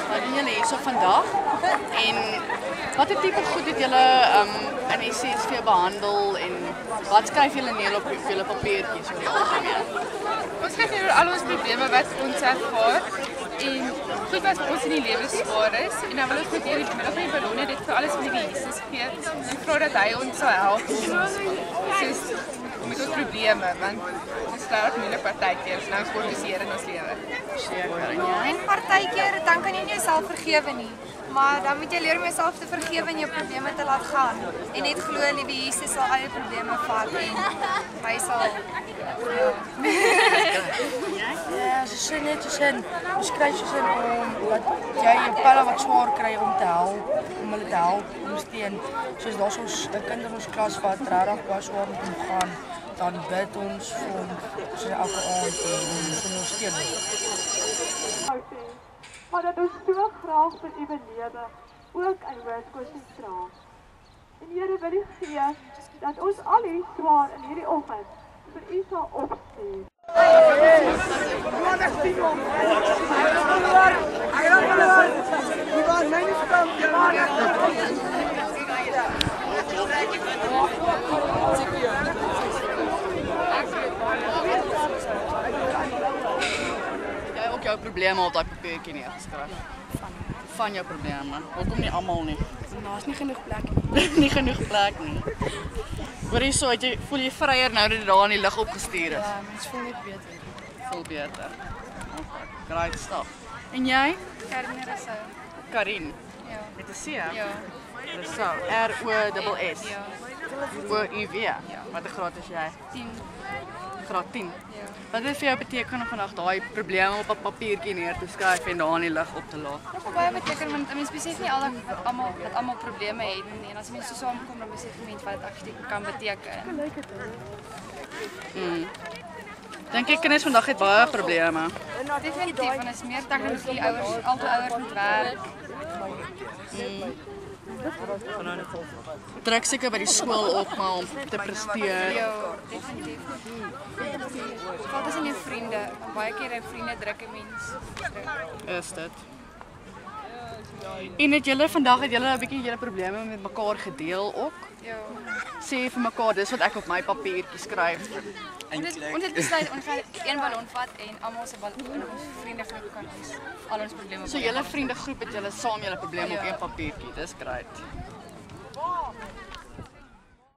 Wat doen julle hierso vandag? En watter tipe goed het julle in SSV behandel en wat skryf julle neer op julle papiertjies oor die algemeen? Ons skryf neer oor al ons probleme wat ons ervaar en goed wat vir ons in die lewe swaar is en dan wil ons met hierdie middel van die ballonne dit vir alles van die Jesus gee en vra dat hy ons sal help soos met ons probleme want ons klaar moeilik partykeer en ons fokuseer in ons lewe. Seker, en jy? En partykeer dan kan jy nie jouself vergewe nie. Maar dan moet jy leer om jouself te vergewe en jou probleme te laat gaan. En net glo liewe Jesus sal al jou probleme vat en hy sal Ja, ze zijn net als een beschrijf ze dat jij je pellen wat zwaar krijgt om te helpen, om hulle te helpen, om steun. Soos daar soos 'n kind in ons klas wat regtig baie swaar moet omgaan, dan bid ons vir hom so elke aand en ons ondersteun hom. Maar dat ons so graag vir u belewe ook in Hoërskool dra. En Here wil u gee dat ons al hierdie swaar in hierdie oggend vir u sal opstuur. Jy ook jou probleme op daai papiertjie neergeskryf. Van jou probleme. Hoekom nie almal nie? Daar's nie genoeg plek. Nie genoeg plek nie. Hoor hierso, voel jy vryer nou dat jy daar in die lig opgestuur is? Ja, mens voel net beter. Voel beter. Okay, great stuff. En jy? Karin Rousseau. Karin. Ja. Met 'n C? Ja. Rousseau. R-O-S-S. Ja. O-U-W. Wat 'n graad is jy? 10. Graad 10. Ja. Wat het vir jou beteken om vandag daai probleme op 'n papiertjie neer te skryf en daar in die lig op te laat? Dit het baie beteken want mens besef nie almal probleme het nie en as mense so saamkom dan besef mense wat dit actually kan beteken. Dink jy kinders vandag het baie probleme? Definitief en is meer tegnologie ouers, altyd ouers moet werk. Druk seker by die skool op maar om te presteer. Ja, definitief. Val tussen jou vriende, baie keer jou vriende druk 'n mens. Is dit? En het julle vandag 'n bietjie julle probleme met mekaar gedeel ook? Ja. Sê vir mekaar dis wat ek op my papiertjie skryf. Ons het besluit ons gaan een ballon vat en almal se ballon in ons vriendegroep kan ons al ons probleme. So julle vriendegroep het julle saam julle probleme op een papiertjie. Dis great.